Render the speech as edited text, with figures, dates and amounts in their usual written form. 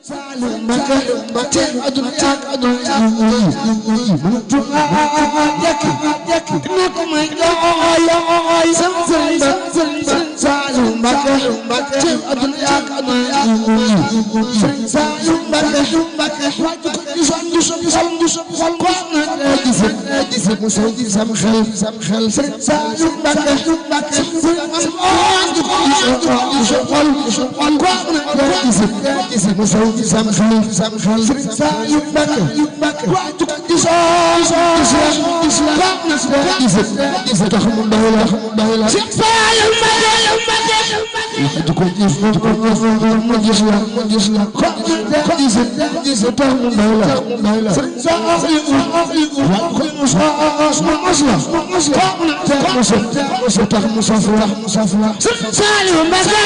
Salim Mbacke aduna yak nak may doy Salim Mbacke aduna yak Salim Mbacke waju ko xol ko na gis muso di sam xel Salim Mbacke Sam xel Salim Mbacke waju ko di tax mu doy la Salim Mbacke ko gis la ko gis tax mu doy la Salim tax mu safla Salim Mbacke